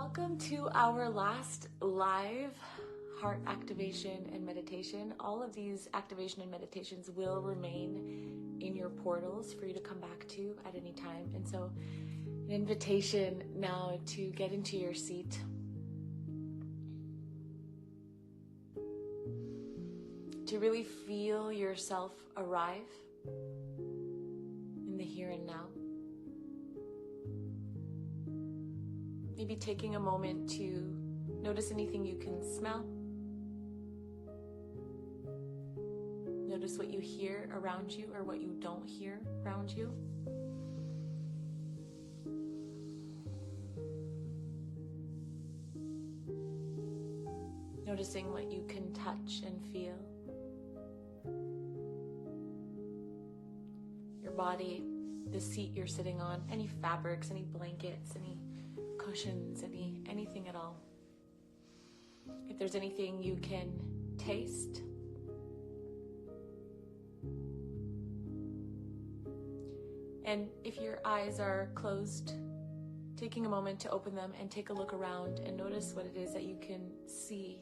Welcome to our last live heart activation and meditation. All of these activation and meditations will remain in your portals for you to come back to at any time. And so an invitation now to get into your seat. To really feel yourself arrive in the here and now. Maybe taking a moment to notice anything you can smell. Notice what you hear around you or what you don't hear around you. Noticing what you can touch and feel. Your body, the seat you're sitting on, any fabrics, any blankets, any cushions, anything at all. If there's anything you can taste, and if your eyes are closed, taking a moment to open them and take a look around and notice what it is that you can see.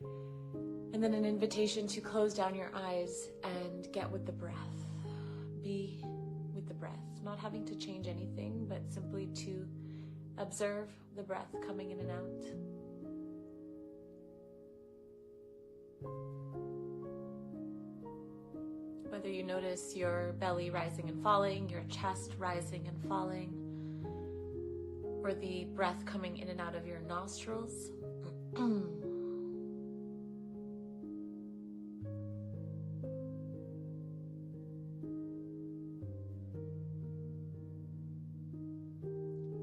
And then an invitation to close down your eyes and get with the breath. Be with the breath, not having to change anything, but simply to observe the breath coming in and out. Whether you notice your belly rising and falling, your chest rising and falling, or the breath coming in and out of your nostrils.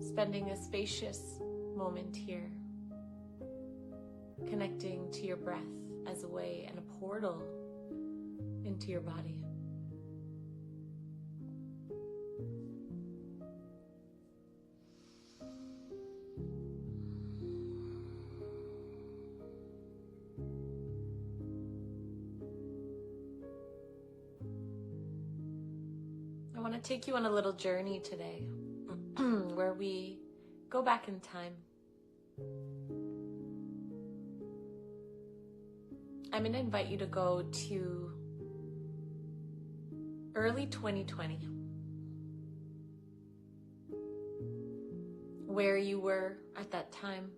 Spending a spacious moment here, connecting to your breath as a way and a portal into your body. I want to take you on a little journey today. Where we go back in time. I'm going to invite you to go to early 2020, where you were at that time,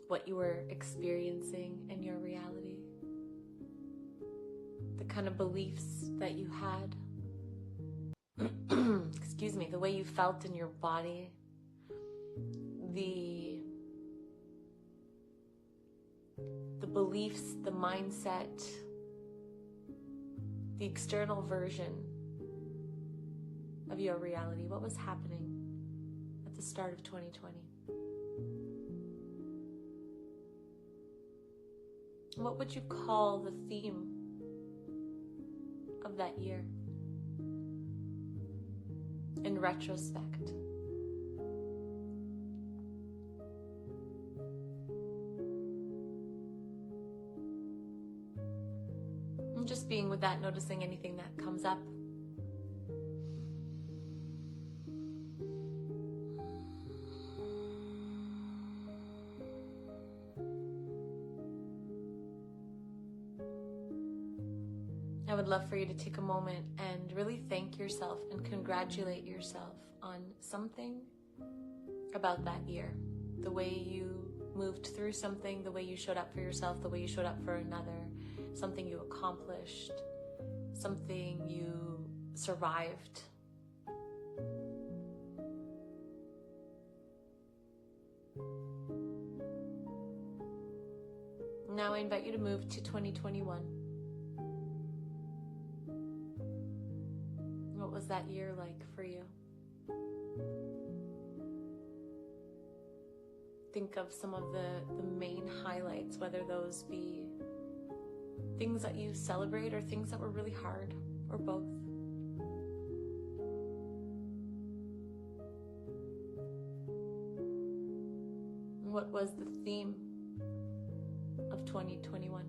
what you were experiencing in your reality, the kind of beliefs that you had. Excuse me, the way you felt in your body, the beliefs, the mindset, the external version of your reality. What was happening at the start of 2020? What would you call the theme of that year? In retrospect. And just being with that, noticing anything that comes up. I would love for you to take a moment and really thank yourself and congratulate yourself on something about that year. The way you moved through something, the way you showed up for yourself, the way you showed up for another, something you accomplished, something you survived. Now I invite you to move to 2021. What was that year like for you? Think of some of the main highlights, whether those be things that you celebrate or things that were really hard, or both. What was the theme of 2021?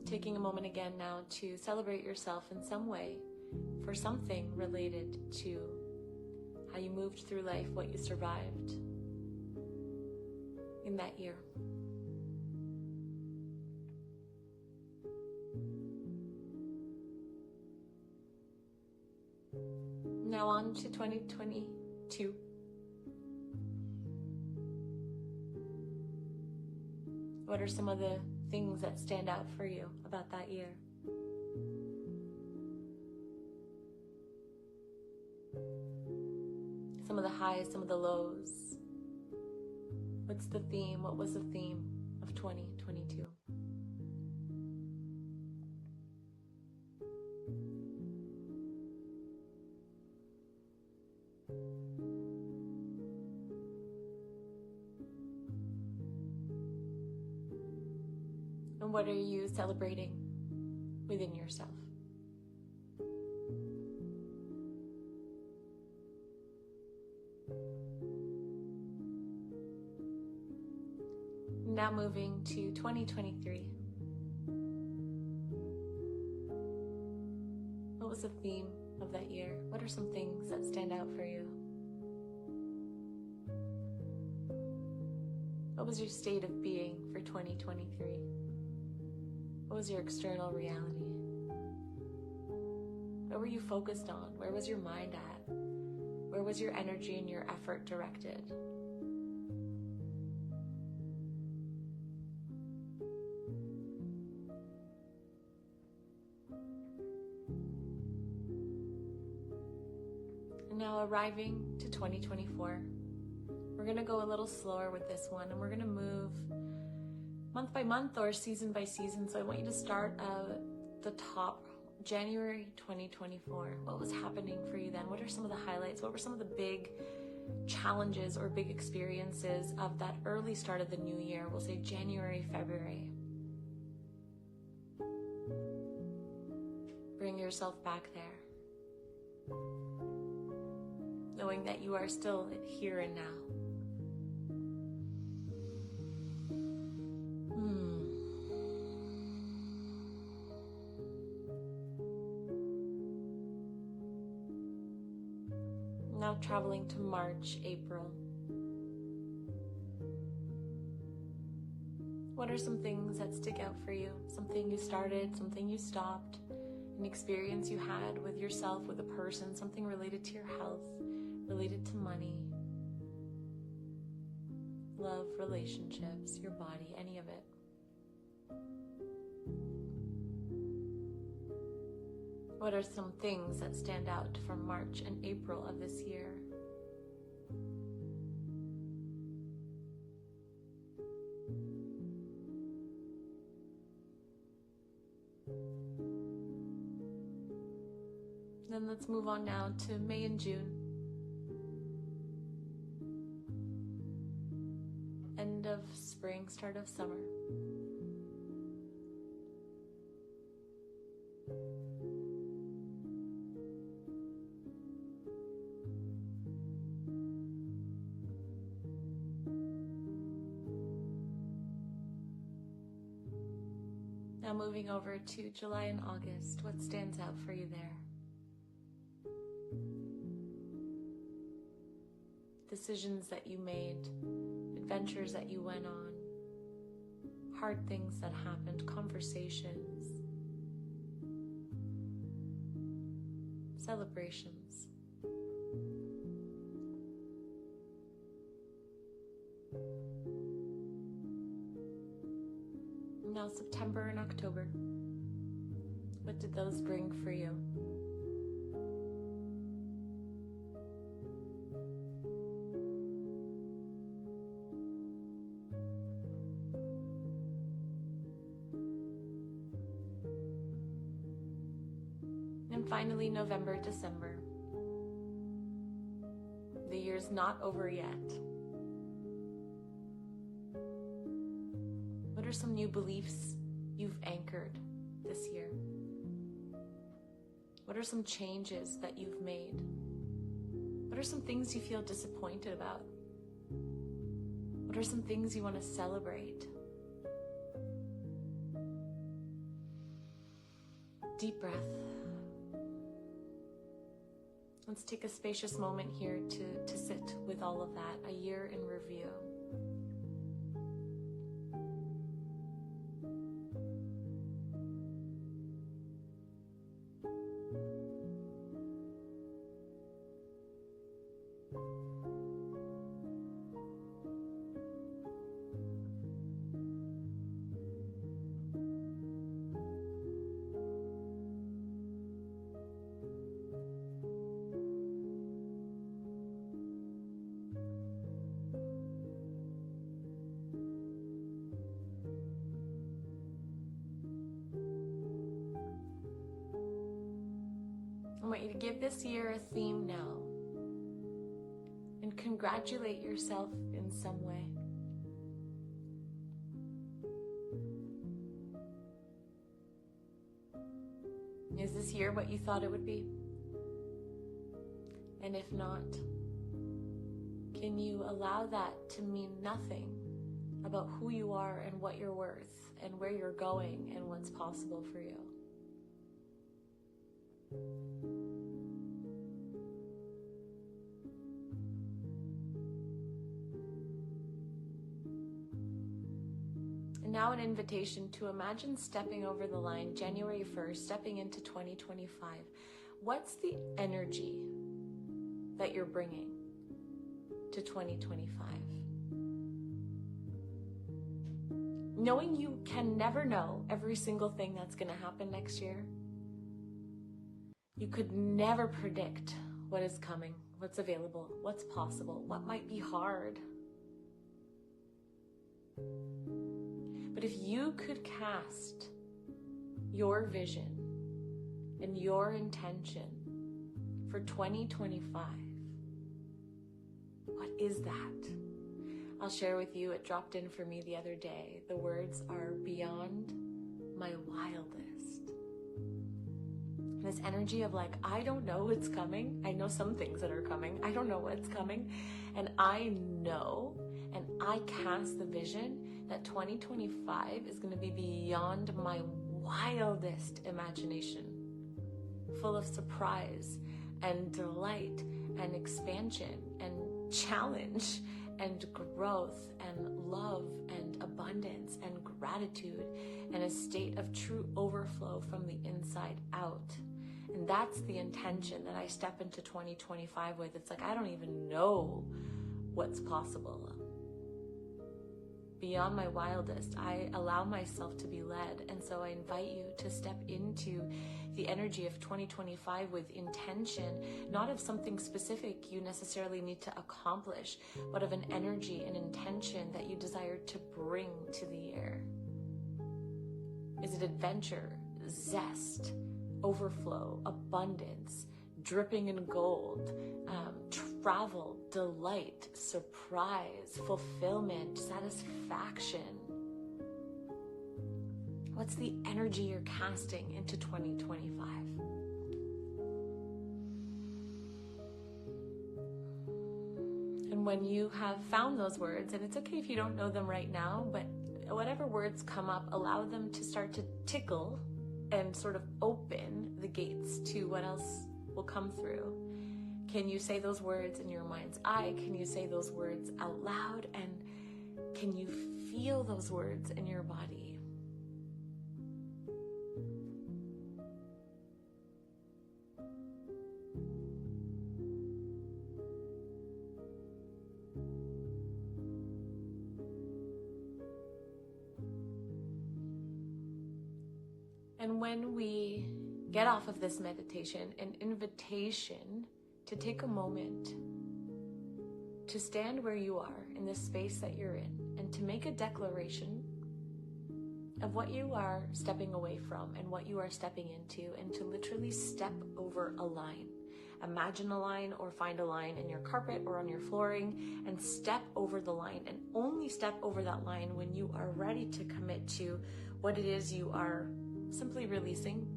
taking a moment again now to celebrate yourself in some way for something related to how you moved through life, what you survived in that year. Now on to 2022. What are some of the things that stand out for you about that year? Some of the highs, some of the lows. What's the theme? What was the theme of 2022? And what are you celebrating within yourself? Now moving to 2023. What was the theme of that year? What are some things that stand out for you? What was your state of being for 2023? What was your external reality? What were you focused on? Where was your mind at? Where was your energy and your effort directed? And now arriving to 2024, we're going to go a little slower with this one, and we're going to move month by month or season by season. So I want you to start at the top, January 2024. What was happening for you then? What are some of the highlights? What were some of the big challenges or big experiences of that early start of the new year? We'll say January, February. Bring yourself back there, knowing that you are still here and now. Now traveling to March, April. What are some things that stick out for you? Something you started, something you stopped, an experience you had with yourself, with a person, something related to your health, related to money, love, relationships, your body, any of it. What are some things that stand out from March and April of this year? Then let's move on now to May and June. End of spring, start of summer. Now moving over to July and August, what stands out for you there? Decisions that you made, adventures that you went on, hard things that happened, conversations, celebrations. Now September and October, what did those bring for you? And finally, November, December. The year's not over yet. What are some new beliefs you've anchored this year? What are some changes that you've made? What are some things you feel disappointed about? What are some things you want to celebrate? Deep breath. Let's take a spacious moment here to sit with all of that, a year in review. I want you to give this year a theme now and congratulate yourself in some way. Is this year what you thought it would be? And if not, can you allow that to mean nothing about who you are and what you're worth and where you're going and what's possible for you? And now an invitation to imagine stepping over the line January 1st, stepping into 2025. What's the energy that you're bringing to 2025? Knowing you can never know every single thing that's going to happen next year, you could never predict what is coming, what's available, what's possible, what might be hard. But if you could cast your vision and your intention for 2025, what is that? I'll share with you, it dropped in for me the other day. The words are beyond my wildest. This energy of like, I don't know what's coming. I know some things that are coming. I don't know what's coming. And I know, and I cast the vision that 2025 is going to be beyond my wildest imagination, full of surprise and delight and expansion and challenge and growth and love and abundance and gratitude and a state of true overflow from the inside out. And that's the intention that I step into 2025 with. It's like, I don't even know what's possible. Beyond my wildest, I allow myself to be led. And so I invite you to step into the energy of 2025 with intention, not of something specific you necessarily need to accomplish, but of an energy and intention that you desire to bring to the year. Is it adventure, zest, overflow, abundance, dripping in gold, travel, delight, surprise, fulfillment, satisfaction? What's the energy you're casting into 2025? And when you have found those words, and it's okay if you don't know them right now, but whatever words come up, allow them to start to tickle and sort of open the gates to what else will come through. Can you say those words in your mind's eye? Can you say those words out loud? And can you feel those words in your body? And when we get off of this meditation, an invitation to take a moment to stand where you are in the space that you're in and to make a declaration of what you are stepping away from and what you are stepping into, and to literally step over a line. Imagine a line or find a line in your carpet or on your flooring and step over the line, and only step over that line when you are ready to commit to what it is you are simply releasing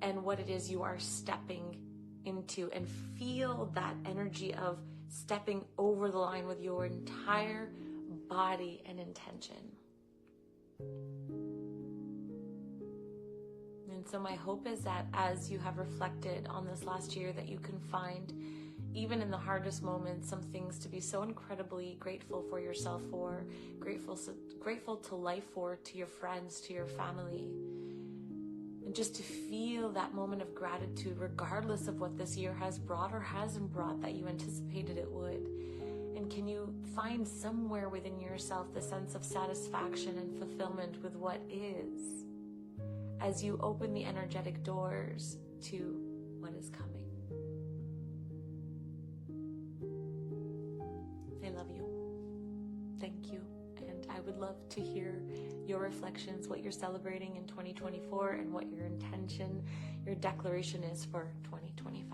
and what it is you are stepping into, and feel that energy of stepping over the line with your entire body and intention. And so my hope is that as you have reflected on this last year, that you can find, even in the hardest moments, some things to be so incredibly grateful for yourself for, grateful to life for, to your friends, to your family. And just to feel that moment of gratitude, regardless of what this year has brought or hasn't brought that you anticipated it would. And can you find somewhere within yourself the sense of satisfaction and fulfillment with what is, as you open the energetic doors to what is coming? I love you. Thank you. And I would love to hear your reflections, what you're celebrating in 2024, and what your intention, your declaration is for 2025.